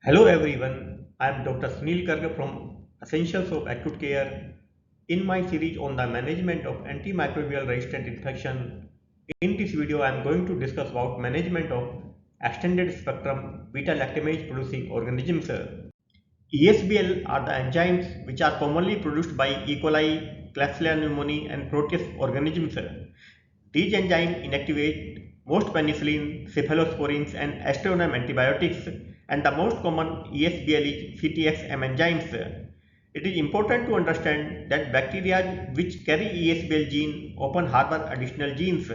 Hello everyone, I am Dr. Sunil Karga from Essentials of Acute Care. In my series on the management of antimicrobial resistant infection, in this video I am going to discuss about management of extended spectrum beta-lactamase producing organisms. ESBL are the enzymes which are commonly produced by E. coli, Klebsiella pneumoniae and Proteus organisms. These enzymes inactivate most penicillin, cephalosporins and aztreonam antibiotics, and the most common ESBL is CTXM enzymes. It is important to understand that bacteria which carry ESBL gene often harbor additional genes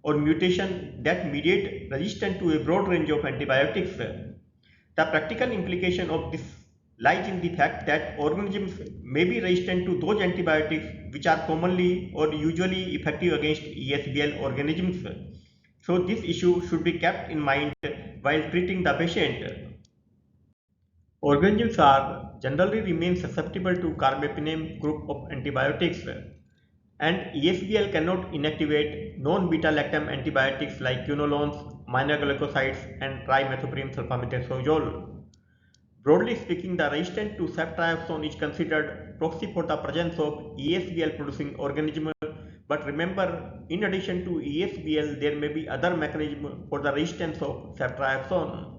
or mutation that mediate resistance to a broad range of antibiotics. The practical implication of this lies in the fact that organisms may be resistant to those antibiotics which are commonly or usually effective against ESBL organisms. So this issue should be kept in mind while treating the patient. Organisms are generally remain susceptible to carbapenem group of antibiotics, and ESBL cannot inactivate non-beta-lactam antibiotics like quinolones, aminoglycosides and trimethoprim sulfamethoxazole. Broadly speaking, the resistance to ceftriaxone is considered proxy for the presence of ESBL producing organism. But remember, in addition to ESBL, there may be other mechanisms for the resistance of ceftriaxone.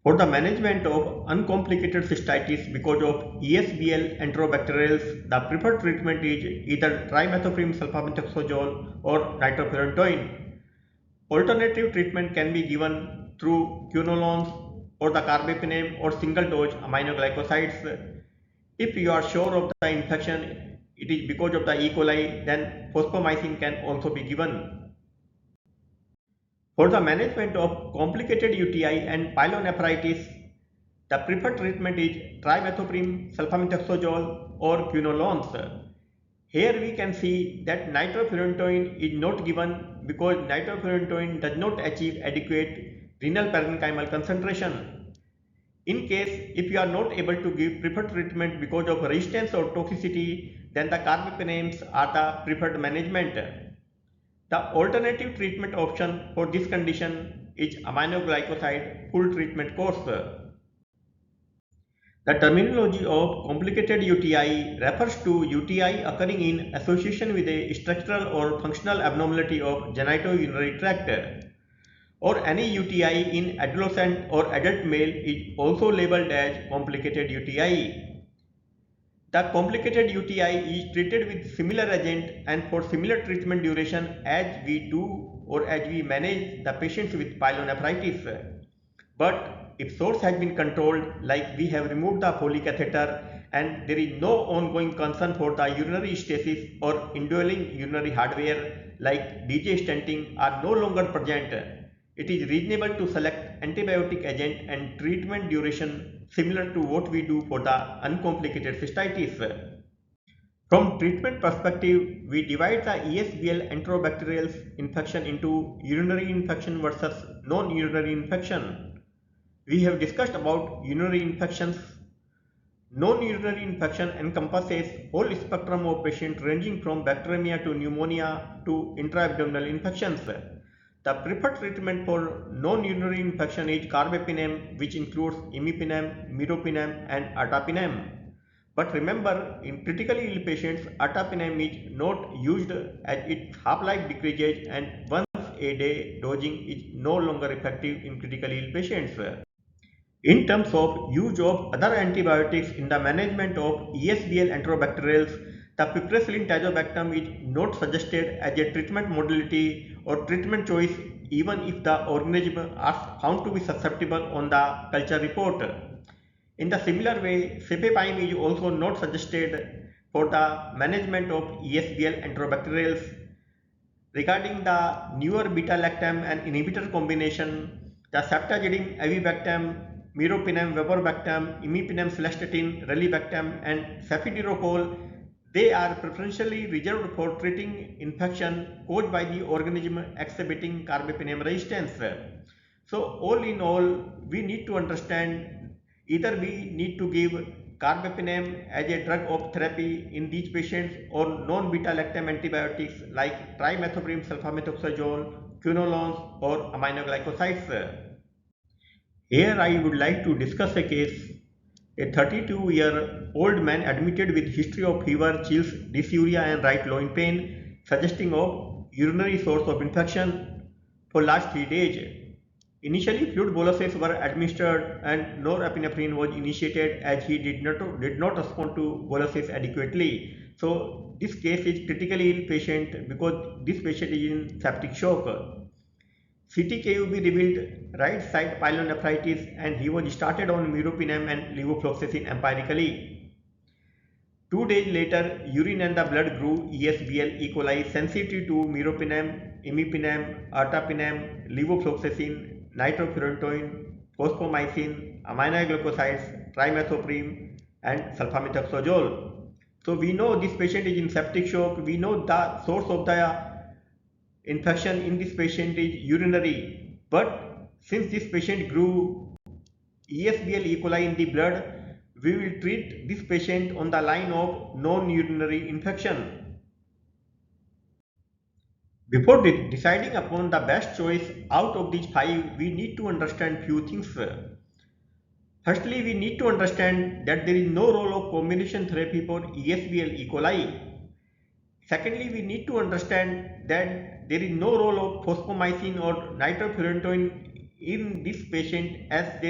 For the management of uncomplicated cystitis because of ESBL Enterobacterales, the preferred treatment is either trimethoprim sulfamethoxazole or nitrofurantoin. Alternative treatment can be given through quinolones or the carbapenem or single dose aminoglycosides. If you are sure of the infection, it is because of the E. coli, then fosfomycin can also be given. For the management of complicated UTI and pyelonephritis, the preferred treatment is trimethoprim sulfamethoxazole or quinolones. Here we can see that nitrofurantoin is not given because nitrofurantoin does not achieve adequate renal parenchymal concentration. In case if you are not able to give preferred treatment because of resistance or toxicity, then the carbapenems are the preferred management. The alternative treatment option for this condition is aminoglycoside full treatment course. The terminology of complicated UTI refers to UTI occurring in association with a structural or functional abnormality of genitourinary tract, or any UTI in adolescent or adult male is also labeled as complicated UTI. The complicated UTI is treated with similar agent and for similar treatment duration as we do or as we manage the patients with pyelonephritis. But if source has been controlled, like we have removed the Foley catheter and there is no ongoing concern for the urinary stasis or indwelling urinary hardware like DJ stenting are no longer present, it is reasonable to select antibiotic agent and treatment duration similar to what we do for the uncomplicated cystitis. From treatment perspective, we divide the ESBL Enterobacterales infection into urinary infection versus non-urinary infection. We have discussed about urinary infections. Non-urinary infection encompasses whole spectrum of patients ranging from bacteremia to pneumonia to intra-abdominal infections. The preferred treatment for non-urinary infection is carbapenem, which includes imipenem, meropenem and ertapenem. But remember, in critically ill patients, ertapenem is not used as its half-life decreases and once a day dosing is no longer effective in critically ill patients. In terms of use of other antibiotics in the management of ESBL enterobacterales, the piperacillin tazobactam is not suggested as a treatment modality or treatment choice even if the organism are found to be susceptible on the culture report. In the similar way, cefepime is also not suggested for the management of ESBL enterobacterales. Regarding the newer beta-lactam and inhibitor combination, the ceftazidime avibactam, meropenem vaporbactam, imipenem cilastatin, relibactam and cefiderocol, they are preferentially reserved for treating infection caused by the organism exhibiting carbapenem resistance. So all in all, we need to understand either we need to give carbapenem as a drug of therapy in these patients or non-beta-lactam antibiotics like trimethoprim sulfamethoxazole, quinolones or aminoglycosides. Here I would like to discuss a case. A 32-year-old man admitted with history of fever, chills, dysuria and right loin pain, suggesting of urinary source of infection for last 3 days. Initially, fluid boluses were administered and norepinephrine was initiated as he did not respond to boluses adequately. So this case is critically ill patient because this patient is in septic shock. CTKUB revealed right side pyelonephritis and he was started on meropenem and levofloxacin empirically. 2 days later, urine and the blood grew ESBL E. coli sensitive to meropenem, imipenem, ertapenem, levofloxacin, nitrofurantoin, fosfomycin, aminoglycosides, trimethoprim and sulfamethoxazole. So we know this patient is in septic shock. We know the source of the infection in this patient is urinary, but since this patient grew ESBL E. coli in the blood, we will treat this patient on the line of non-urinary infection. Before deciding upon the best choice out of these 5, we need to understand few things. Firstly, we need to understand that there is no role of combination therapy for ESBL E. coli. Secondly, we need to understand that there is no role of fosfomycin or nitrofurantoin in this patient as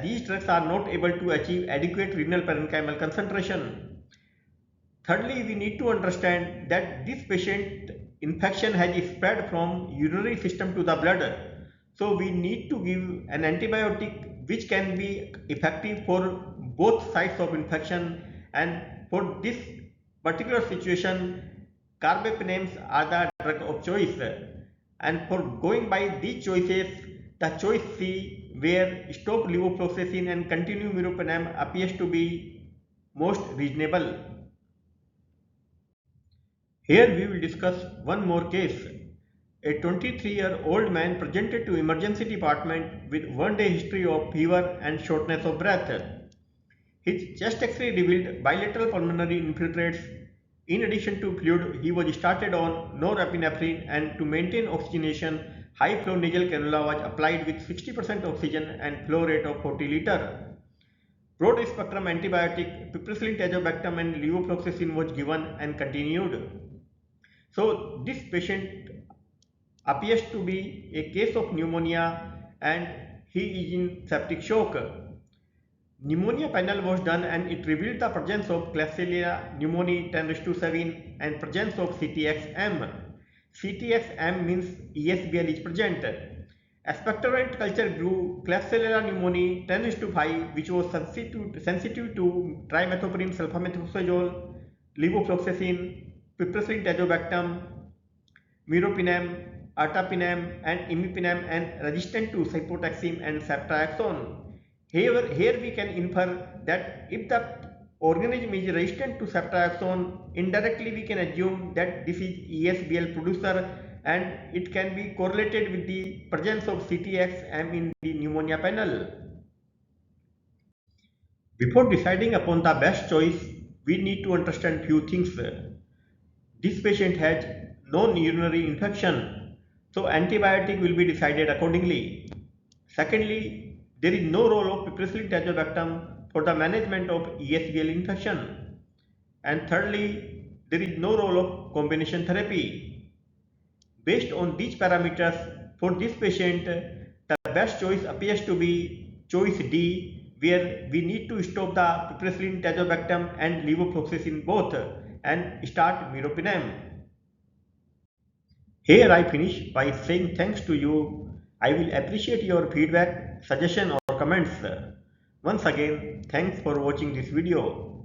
these drugs are not able to achieve adequate renal parenchymal concentration. Thirdly, we need to understand that this patient infection has spread from urinary system to the blood. So we need to give an antibiotic which can be effective for both sides of infection, and for this particular situation carbapenems are the drug of choice, and for going by these choices the choice C where stop levofloxacin and continue meropenem appears to be most reasonable. Here we will discuss one more case. A 23-year-old man presented to emergency department with 1-day history of fever and shortness of breath. His chest X-ray revealed bilateral pulmonary infiltrates. In addition to fluid, he was started on norepinephrine, and to maintain oxygenation, high flow nasal cannula was applied with 60% oxygen and flow rate of 40 liter. Broad spectrum antibiotic piperacillin tazobactam and levofloxacin was given and continued. So this patient appears to be a case of pneumonia and he is in septic shock. Pneumonia panel was done and it revealed the presence of Klebsiella pneumoniae 10⁻⁷ and presence of CTX-M. CTX-M means ESBL is present. Expectorant culture grew Klebsiella pneumoniae 10⁵, which was sensitive to trimethoprim, sulfamethoxazole, levofloxacin, piperacillin tazobactam, meropenem, ertapenem and imipenem, and resistant to cefotaxime and ceftriaxone. Here we can infer that if the organism is resistant to ceftriaxone, indirectly we can assume that this is ESBL producer and it can be correlated with the presence of CTX-M in the pneumonia panel. Before deciding upon the best choice, we need to understand few things. This patient has non-urinary infection, so antibiotic will be decided accordingly. Secondly, there is no role of piperacillin tazobactam for the management of ESBL infection. And thirdly, there is no role of combination therapy. Based on these parameters, for this patient, the best choice appears to be choice D, where we need to stop the piperacillin tazobactam and levofloxacin both and start meropenem. Here I finish by saying thanks to you. I will appreciate your feedback, suggestion or comments. Once again, thanks for watching this video.